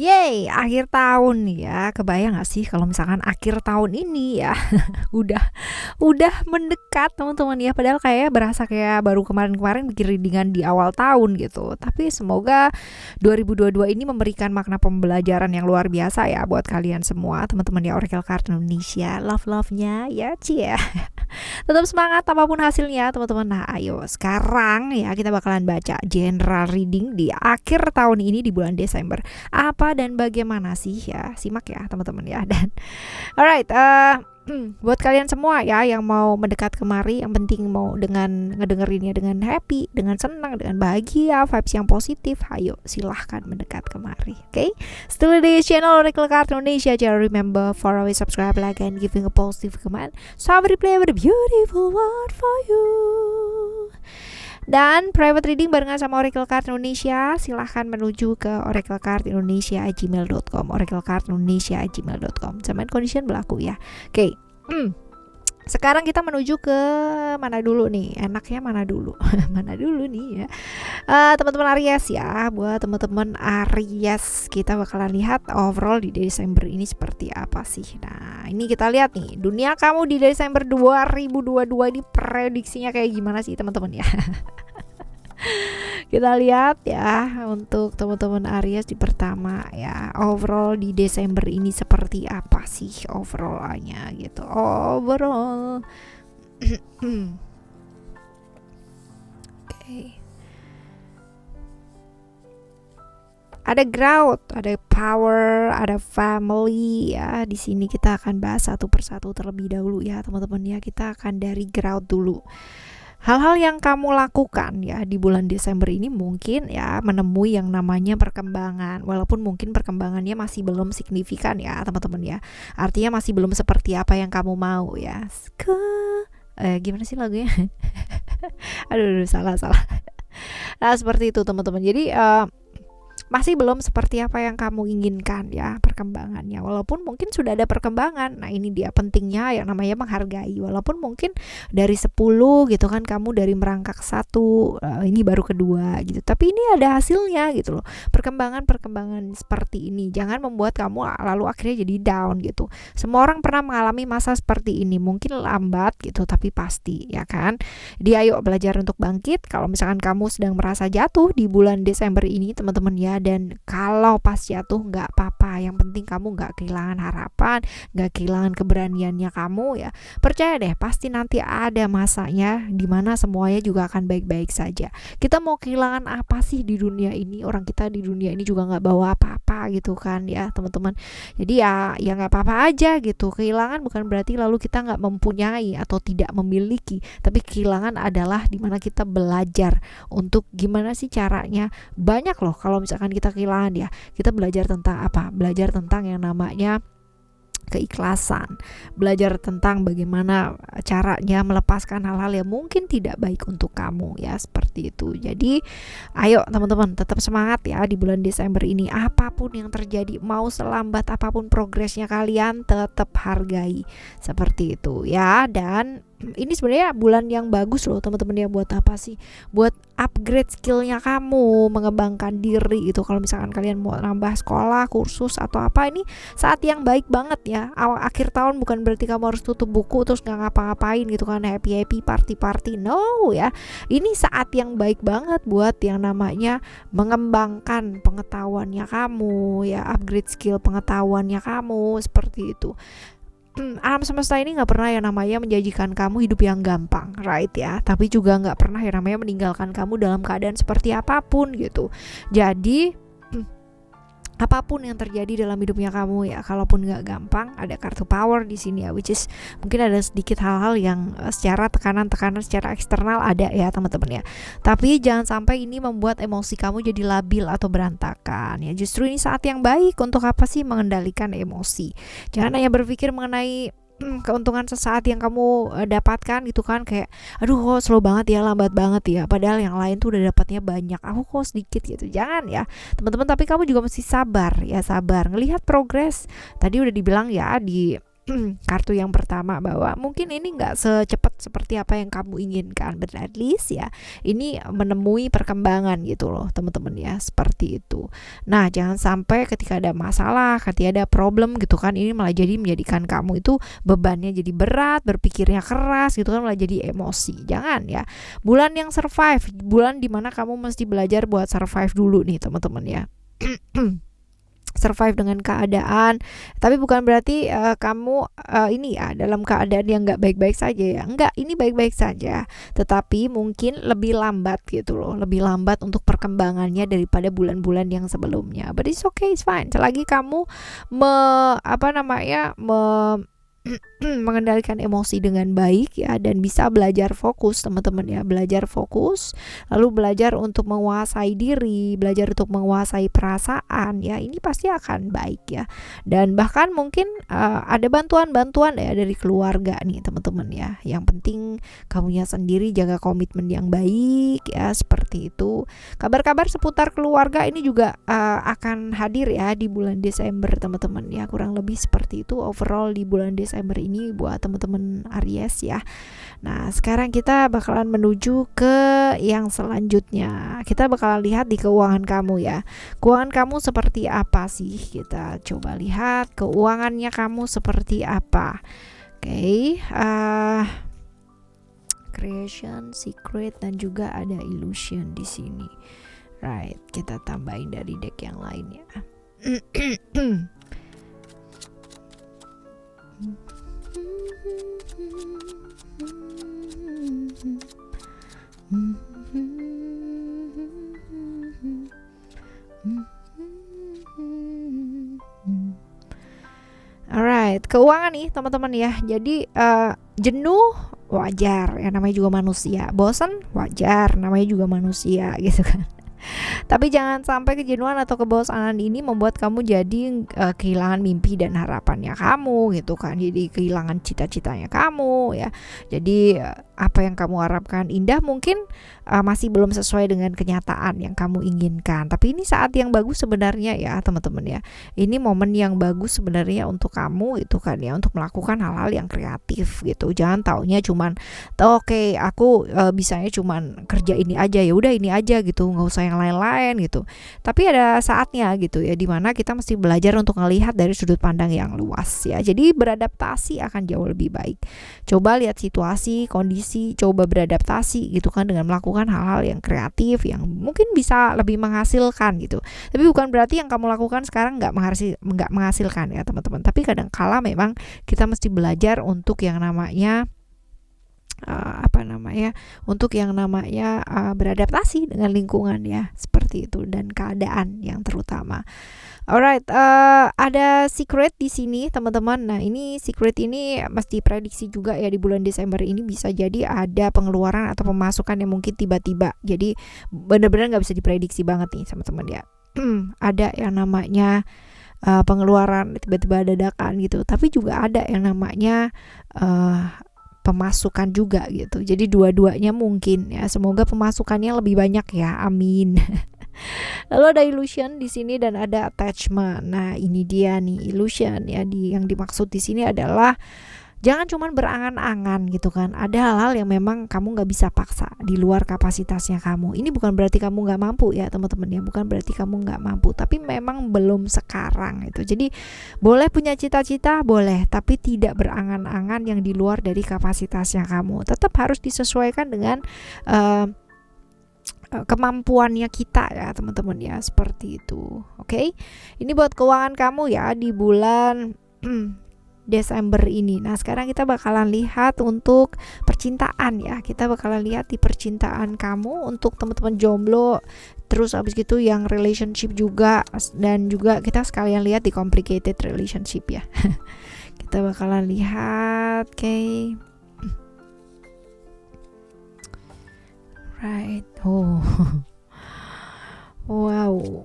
Yeay, akhir tahun nih ya. Kebayang gak sih kalau misalkan akhir tahun ini ya udah udah mendekat teman-teman ya. Padahal kayak berasa kayak baru kemarin-kemarin bikin readingan di awal tahun gitu. Tapi semoga 2022 ini memberikan makna pembelajaran yang luar biasa ya buat kalian semua teman-teman ya Oracle Card Indonesia. Love-love-nya ya Cie. Tetap semangat apapun hasilnya teman-teman. Nah ayo sekarang ya kita bakalan baca general reading di akhir tahun ini di bulan Desember. Apa dan bagaimana sih ya, simak ya teman-teman ya. Dan alright, buat kalian semua ya yang mau mendekat kemari, yang penting mau dengan ngedengerinnya dengan happy, dengan senang, dengan bahagia, vibes yang positif, ayo silahkan mendekat kemari. Oke, still di channel Oracle Card Indonesia. Jangan remember for always subscribe, like, and giving a positive comment. So I will play with a beautiful word for you. Dan private reading barengan sama Oracle Card Indonesia, silahkan menuju ke oraclecardindonesia@gmail.com, oraclecardindonesia@gmail.com. Sama condition berlaku ya. Oke. Sekarang kita menuju ke mana dulu nih? Enaknya mana dulu? Mana dulu nih ya? Teman-teman Aries ya, buat teman-teman Aries kita bakalan lihat overall di Desember ini seperti apa sih. Nah, ini kita lihat nih, dunia kamu di Desember 2022 ini prediksinya kayak gimana sih teman-teman ya? Kita lihat ya untuk teman-teman Aries di pertama ya, overall di Desember ini seperti apa sih overallnya gitu. Overall okay. Ada growth, ada power, ada family ya. Di sini kita akan bahas satu persatu terlebih dahulu ya teman-teman ya. Kita akan dari growth dulu. Hal-hal yang kamu lakukan ya di bulan Desember ini mungkin ya menemui yang namanya perkembangan. Walaupun mungkin perkembangannya masih belum signifikan ya teman-teman ya. Artinya masih belum seperti apa yang kamu mau ya. Gimana sih lagunya? aduh salah. Nah seperti itu teman-teman. Jadi masih belum seperti apa yang kamu inginkan ya perkembangannya. Walaupun mungkin sudah ada perkembangan. Nah ini dia pentingnya yang namanya menghargai. Walaupun mungkin dari 10 gitu kan, kamu dari merangkak 1, ini baru kedua gitu. Tapi ini ada hasilnya gitu loh. Perkembangan seperti ini jangan membuat kamu lalu akhirnya jadi down gitu. Semua orang pernah mengalami masa seperti ini. Mungkin lambat gitu tapi pasti ya kan. Dia ayo belajar untuk bangkit. Kalau misalkan kamu sedang merasa jatuh di bulan Desember ini teman-teman ya, dan kalau pas jatuh nggak apa-apa, yang penting kamu nggak kehilangan harapan, nggak kehilangan keberaniannya kamu ya. Percaya deh, pasti nanti ada masanya dimana semuanya juga akan baik-baik saja. Kita mau kehilangan apa sih di dunia ini? Orang kita di dunia ini juga nggak bawa apa-apa gitu kan ya teman-teman. Jadi ya nggak apa-apa aja gitu. Kehilangan bukan berarti lalu kita nggak mempunyai atau tidak memiliki, tapi kehilangan adalah dimana kita belajar untuk gimana sih caranya. Banyak loh kalau misalkan kita kehilangan ya, kita belajar tentang apa? Belajar tentang yang namanya keikhlasan, belajar tentang bagaimana caranya melepaskan hal-hal yang mungkin tidak baik untuk kamu ya, seperti itu. Jadi ayo teman-teman tetap semangat ya di bulan Desember ini. Apapun yang terjadi, mau selambat apapun progresnya kalian tetap hargai, seperti itu ya. Dan ini sebenarnya bulan yang bagus loh teman-teman ya. Buat apa sih? Buat upgrade skillnya kamu, mengembangkan diri gitu. Kalau misalkan kalian mau nambah sekolah, kursus atau apa, ini saat yang baik banget ya. Akhir tahun bukan berarti kamu harus tutup buku terus nggak ngapa-ngapain gitu kan, happy party no ya. Ini saat yang baik banget buat yang namanya mengembangkan pengetahuannya kamu ya, upgrade skill pengetahuannya kamu, seperti itu. Alam semesta ini nggak pernah yang namanya menjanjikan kamu hidup yang gampang, right ya? Tapi juga nggak pernah yang namanya meninggalkan kamu dalam keadaan seperti apapun gitu. Jadi apapun yang terjadi dalam hidupnya kamu ya, kalaupun nggak gampang, ada kartu power di sini ya, which is mungkin ada sedikit hal-hal yang secara tekanan secara eksternal ada ya teman-teman ya. Tapi jangan sampai ini membuat emosi kamu jadi labil atau berantakan ya. Justru ini saat yang baik untuk apa sih? Mengendalikan emosi. Jangan hanya berpikir mengenai keuntungan sesaat yang kamu dapatkan gitu kan, kayak aduh kok slow banget ya, lambat banget ya, padahal yang lain tuh udah dapatnya banyak, aku kok sedikit gitu. Jangan ya teman-teman, tapi kamu juga mesti sabar ya, sabar ngelihat progres. Tadi udah dibilang ya di kartu yang pertama, bahwa mungkin ini nggak secepat seperti apa yang kamu inginkan, but at least ya ini menemui perkembangan gitu loh teman-teman ya, seperti itu. Nah, jangan sampai ketika ada masalah, ketika ada problem gitu kan, ini malah jadi menjadikan kamu itu bebannya jadi berat, berpikirnya keras gitu kan, malah jadi emosi. Jangan ya. Bulan yang survive, bulan dimana kamu mesti belajar buat survive dulu nih teman-teman ya. Survive dengan keadaan, tapi bukan berarti kamu ini ya dalam keadaan yang nggak baik-baik saja ya, enggak, ini baik-baik saja, tetapi mungkin lebih lambat gitu loh, lebih lambat untuk perkembangannya daripada bulan-bulan yang sebelumnya, but it's okay, it's fine, selagi kamu mengendalikan emosi dengan baik ya, dan bisa belajar fokus teman-teman ya, belajar fokus, lalu belajar untuk menguasai diri, belajar untuk menguasai perasaan ya, ini pasti akan baik ya. Dan bahkan mungkin ada bantuan-bantuan ya dari keluarga nih teman-teman ya. Yang penting kamunya sendiri jaga komitmen yang baik ya, seperti itu. Kabar-kabar seputar keluarga ini juga akan hadir ya di bulan Desember teman-teman ya, kurang lebih seperti itu overall di bulan Desember ini buat teman-teman Aries ya. Nah, sekarang kita bakalan menuju ke yang selanjutnya. Kita bakalan lihat di keuangan kamu ya. Keuangan kamu seperti apa sih? Kita coba lihat keuangannya kamu seperti apa. Oke, creation, secret, dan juga ada illusion di sini. Right, kita tambahin dari deck yang lain ya. Alright, keuangan nih teman-teman ya. Jadi jenuh wajar ya, namanya juga manusia. Bosan wajar, namanya juga manusia gitu kan. Tapi jangan sampai kejenuhan atau kebosanan ini membuat kamu jadi kehilangan mimpi dan harapannya kamu gitu kan. Jadi kehilangan cita-citanya kamu ya. Jadi apa yang kamu harapkan indah mungkin masih belum sesuai dengan kenyataan yang kamu inginkan. Tapi ini saat yang bagus sebenarnya ya teman-teman ya. Ini momen yang bagus sebenarnya untuk kamu itu kan ya, untuk melakukan hal-hal yang kreatif gitu. Jangan taunya cuman oke, aku bisanya cuman kerja ini aja, ya udah ini aja gitu, nggak usah yang lain-lain gitu. Tapi ada saatnya gitu ya, dimana kita mesti belajar untuk melihat dari sudut pandang yang luas ya. Jadi beradaptasi akan jauh lebih baik. Coba lihat situasi, kondisi, coba beradaptasi gitu kan, dengan melakukan hal-hal yang kreatif yang mungkin bisa lebih menghasilkan gitu. Tapi bukan berarti yang kamu lakukan sekarang nggak menghasilkan ya teman-teman. Tapi kadang kala memang kita mesti belajar untuk yang namanya untuk yang namanya beradaptasi dengan lingkungan ya, seperti itu, dan keadaan yang terutama. Alright, ada secret di sini teman-teman. Nah, ini secret ini mesti prediksi juga ya, di bulan Desember ini bisa jadi ada pengeluaran atau pemasukan yang mungkin tiba-tiba. Jadi benar-benar nggak bisa diprediksi banget nih teman-teman ya. Ada yang namanya pengeluaran tiba-tiba dadakan gitu, tapi juga ada yang namanya pemasukan juga gitu. Jadi dua-duanya mungkin ya. Semoga pemasukannya lebih banyak ya. Amin. Lalu ada illusion di sini dan ada attachment. Nah, ini dia nih illusion ya, yang dimaksud di sini adalah jangan cuma berangan-angan gitu kan. Ada hal-hal yang memang kamu gak bisa paksa, di luar kapasitasnya kamu. Ini bukan berarti kamu gak mampu ya teman-teman ya, bukan berarti kamu gak mampu, tapi memang belum sekarang gitu. Jadi boleh punya cita-cita, boleh, tapi tidak berangan-angan yang di luar dari kapasitasnya kamu. Tetap harus disesuaikan dengan kemampuannya kita ya teman-teman ya, seperti itu. Oke, ini buat keuangan kamu ya di bulan Desember ini. Nah, sekarang kita bakalan lihat untuk percintaan ya. Kita bakalan lihat di percintaan kamu untuk teman-teman jomblo. Terus abis gitu yang relationship juga, dan juga kita sekalian lihat di complicated relationship ya. Kita bakalan lihat, oke. Right. Oh. Wow.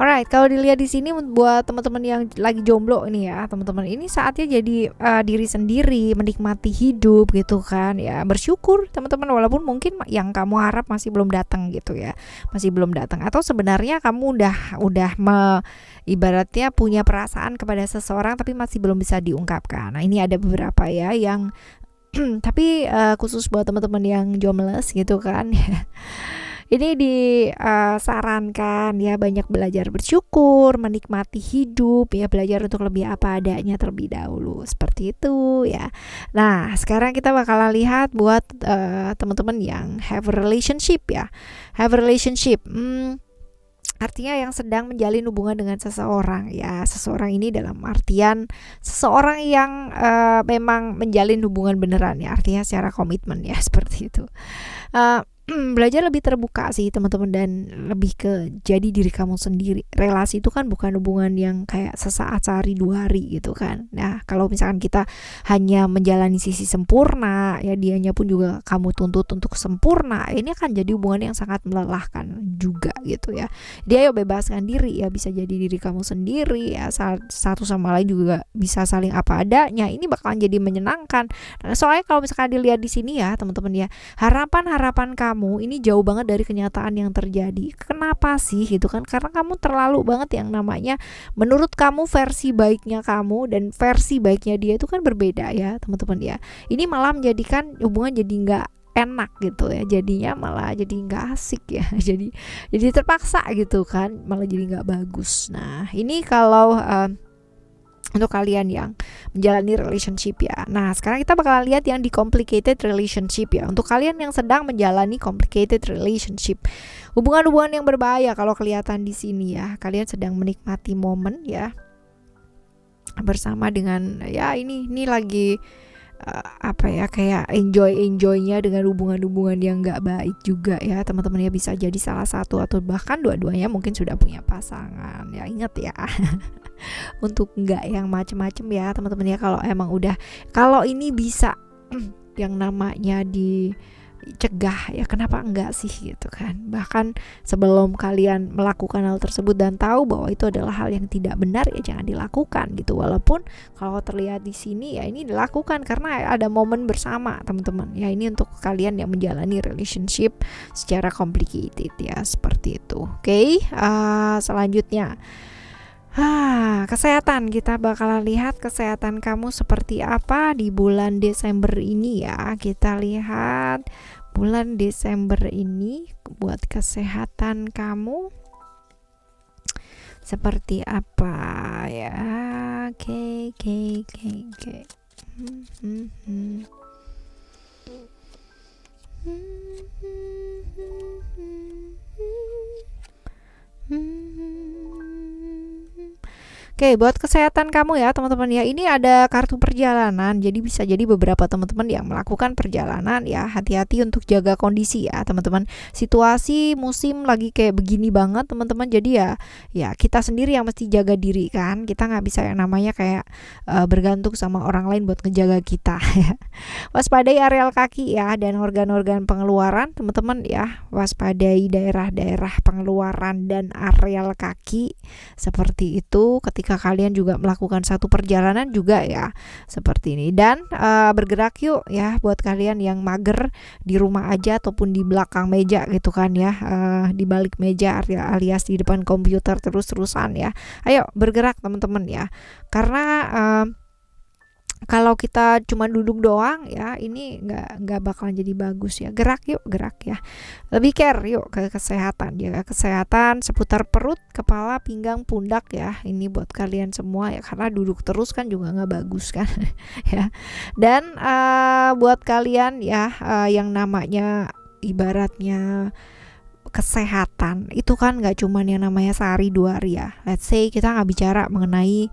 Alright, kalau dilihat di sini buat teman-teman yang lagi jomblo ini ya, teman-teman, ini saatnya jadi diri sendiri, menikmati hidup gitu kan ya, bersyukur teman-teman, walaupun mungkin yang kamu harap masih belum datang gitu ya, masih belum datang, atau sebenarnya kamu udah ibaratnya punya perasaan kepada seseorang tapi masih belum bisa diungkapkan. Nah ini ada beberapa ya yang tapi khusus buat teman-teman yang jobless gitu kan. Ini disarankan ya banyak belajar bersyukur, menikmati hidup ya, belajar untuk lebih apa adanya terlebih dahulu, seperti itu ya. Nah, sekarang kita bakalan lihat buat teman-teman yang have a relationship ya. Have a relationship. Artinya yang sedang menjalin hubungan dengan seseorang ya. Seseorang ini dalam artian seseorang yang memang menjalin hubungan beneran ya, artinya secara komitmen ya, seperti itu. Belajar lebih terbuka sih teman-teman, dan lebih ke jadi diri kamu sendiri. Relasi itu kan bukan hubungan yang kayak sesaat, sehari, 2 hari gitu kan. Nah kalau misalkan kita hanya menjalani sisi sempurna ya, dianya pun juga kamu tuntut untuk sempurna, ini akan jadi hubungan yang sangat melelahkan juga gitu ya. Dia ayo bebaskan diri ya, bisa jadi diri kamu sendiri ya, satu sama lain juga bisa saling apa adanya. Ini bakalan jadi menyenangkan. Nah, soalnya kalau misalkan dilihat di sini ya teman-teman ya, harapan kamu ini jauh banget dari kenyataan yang terjadi. Kenapa sih gitu kan? Karena kamu terlalu banget yang namanya menurut kamu versi baiknya kamu dan versi baiknya dia itu kan berbeda ya teman-teman ya. Ini malah menjadikan hubungan jadi nggak enak gitu ya, jadinya malah jadi nggak asik ya. jadi terpaksa gitu kan, malah jadi nggak bagus. Nah ini kalau untuk kalian yang menjalani relationship ya. Nah sekarang kita bakal lihat yang di complicated relationship ya. Untuk kalian yang sedang menjalani complicated relationship, hubungan-hubungan yang berbahaya kalau kelihatan di sini ya. Kalian sedang menikmati momen ya bersama dengan ya, ini lagi apa ya, kayak enjoynya dengan hubungan-hubungan yang nggak baik juga ya teman-teman ya. Bisa jadi salah satu atau bahkan dua-duanya mungkin sudah punya pasangan ya. Ingat ya untuk nggak yang macem-macem ya teman-teman ya. Kalau emang udah, kalau ini bisa yang namanya dicegah ya, kenapa enggak sih gitu kan. Bahkan sebelum kalian melakukan hal tersebut dan tahu bahwa itu adalah hal yang tidak benar ya, jangan dilakukan gitu. Walaupun kalau terlihat di sini ya ini dilakukan karena ada momen bersama teman-teman ya. Ini untuk kalian yang menjalani relationship secara complicated ya, seperti itu. Oke, selanjutnya kesehatan. Kita bakalan lihat kesehatan kamu seperti apa di bulan Desember ini ya. Kita lihat bulan Desember ini buat kesehatan kamu seperti apa ya. Oke. Oke, buat kesehatan kamu ya teman-teman ya, ini ada kartu perjalanan. Jadi bisa jadi beberapa teman-teman yang melakukan perjalanan ya, hati-hati untuk jaga kondisi ya teman-teman. Situasi musim lagi kayak begini banget teman-teman. Jadi ya kita sendiri yang mesti jaga diri kan. Kita nggak bisa yang namanya kayak bergantung sama orang lain buat ngejaga kita ya. Waspadai areal kaki ya dan organ-organ pengeluaran teman-teman ya. Waspadai daerah-daerah pengeluaran dan areal kaki seperti itu ketika kalian juga melakukan satu perjalanan juga ya, seperti ini. Dan bergerak yuk ya buat kalian yang mager di rumah aja ataupun di belakang meja gitu kan ya, di balik meja alias di depan komputer terus-terusan ya. Ayo bergerak teman-teman ya, karena kalau kita cuma duduk doang ya, ini nggak bakalan jadi bagus ya. Gerak yuk, gerak ya. Lebih care yuk ke kesehatan, jaga kesehatan seputar perut, kepala, pinggang, pundak ya. Ini buat kalian semua ya, karena duduk terus kan juga nggak bagus kan ya. Dan buat kalian ya yang namanya ibaratnya kesehatan itu kan nggak cuman yang namanya sehari 2 hari ya. Let's say kita nggak bicara mengenai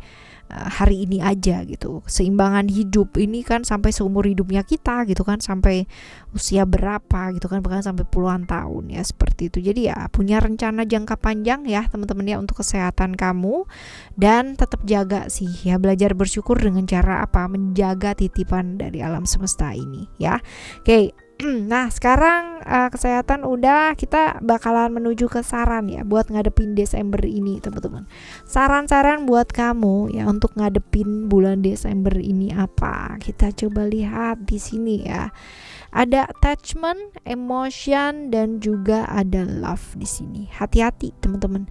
hari ini aja gitu. Seimbangan hidup ini kan sampai seumur hidupnya kita gitu kan, sampai usia berapa gitu kan, bahkan sampai puluhan tahun ya, seperti itu. Jadi ya punya rencana jangka panjang ya teman-teman ya untuk kesehatan kamu, dan tetap jaga sih ya, belajar bersyukur dengan cara apa, menjaga titipan dari alam semesta ini ya. Oke. Nah sekarang kesehatan udah, kita bakalan menuju ke saran ya buat ngadepin Desember ini teman-teman. Saran-saran buat kamu ya untuk ngadepin bulan Desember ini apa? Kita coba lihat di sini ya. Ada attachment, emotion, dan juga ada love di sini. Hati-hati teman-teman.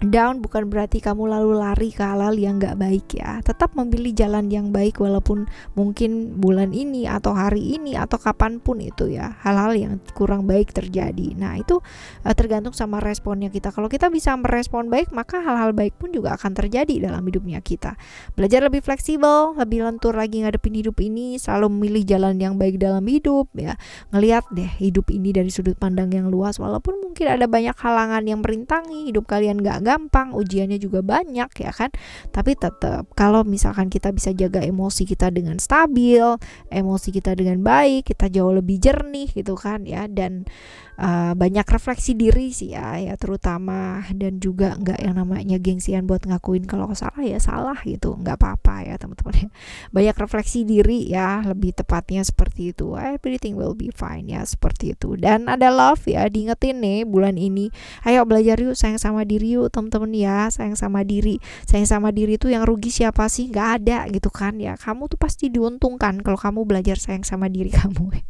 Down bukan berarti kamu lalu lari ke hal-hal yang gak baik ya. Tetap memilih jalan yang baik walaupun mungkin bulan ini atau hari ini atau kapanpun itu ya, hal-hal yang kurang baik terjadi. Nah itu tergantung sama responnya kita. Kalau kita bisa merespon baik, maka hal-hal baik pun juga akan terjadi dalam hidupnya kita. Belajar lebih fleksibel, lebih lentur lagi ngadepin hidup ini, selalu memilih jalan yang baik dalam hidup ya. Ngelihat deh hidup ini dari sudut pandang yang luas, walaupun mungkin ada banyak halangan yang merintangi hidup kalian, gak gampang, ujiannya juga banyak ya kan, tapi tetap kalau misalkan kita bisa jaga emosi kita dengan stabil, emosi kita dengan baik, kita jauh lebih jernih gitu kan ya, dan banyak refleksi diri sih ya terutama, dan juga nggak yang namanya gengsian buat ngakuin kalau salah ya salah gitu, nggak apa-apa ya teman-teman ya. Banyak refleksi diri ya, lebih tepatnya seperti itu. Everything will be fine ya, seperti itu. Dan ada love ya, diingetin nih bulan ini, ayo belajar yuk sayang sama diri yuk teman-teman ya, sayang sama diri. Sayang sama diri itu yang rugi siapa sih? Nggak ada gitu kan ya. Kamu tuh pasti diuntungkan kalau kamu belajar sayang sama diri kamu ya.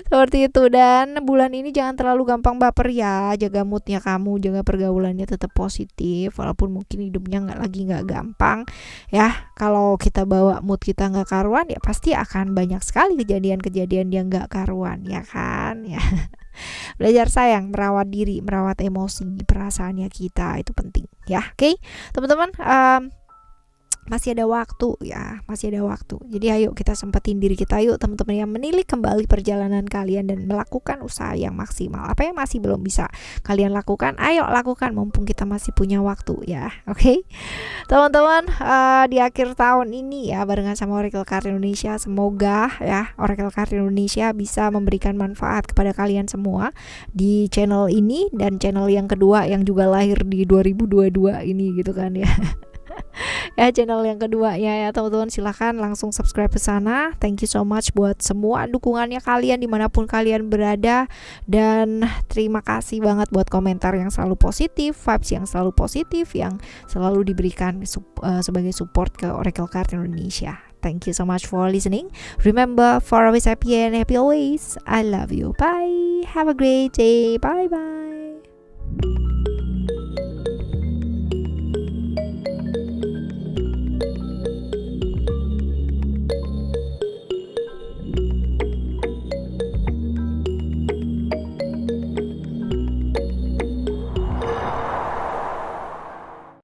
Seperti itu. Dan bulan ini jangan terlalu gampang baper ya, jaga moodnya kamu, jaga pergaulannya tetap positif walaupun mungkin hidupnya nggak gampang ya. Kalau kita bawa mood kita nggak karuan ya pasti akan banyak sekali kejadian-kejadian yang nggak karuan ya kan ya. Belajar sayang, merawat diri, merawat emosi, perasaannya kita, itu penting ya. Oke teman-teman, masih ada waktu ya, masih ada waktu. Jadi ayo kita sempetin diri kita yuk teman-teman yang menilik kembali perjalanan kalian dan melakukan usaha yang maksimal. Apa yang masih belum bisa kalian lakukan, ayo lakukan mumpung kita masih punya waktu ya. Oke teman-teman, di akhir tahun ini ya barengan sama Oracle Card Indonesia, semoga ya Oracle Card Indonesia bisa memberikan manfaat kepada kalian semua di channel ini dan channel yang kedua yang juga lahir di 2022 ini gitu kan ya. Ya channel yang kedua ya teman-teman, silahkan langsung subscribe ke sana. Thank you so much buat semua dukungannya kalian dimanapun kalian berada, dan terima kasih banget buat komentar yang selalu positif, vibes yang selalu positif yang selalu diberikan sebagai support ke Oracle Card Indonesia. Thank you so much for listening. Remember, for always happy and happy always. I love you. Bye. Have a great day. Bye bye.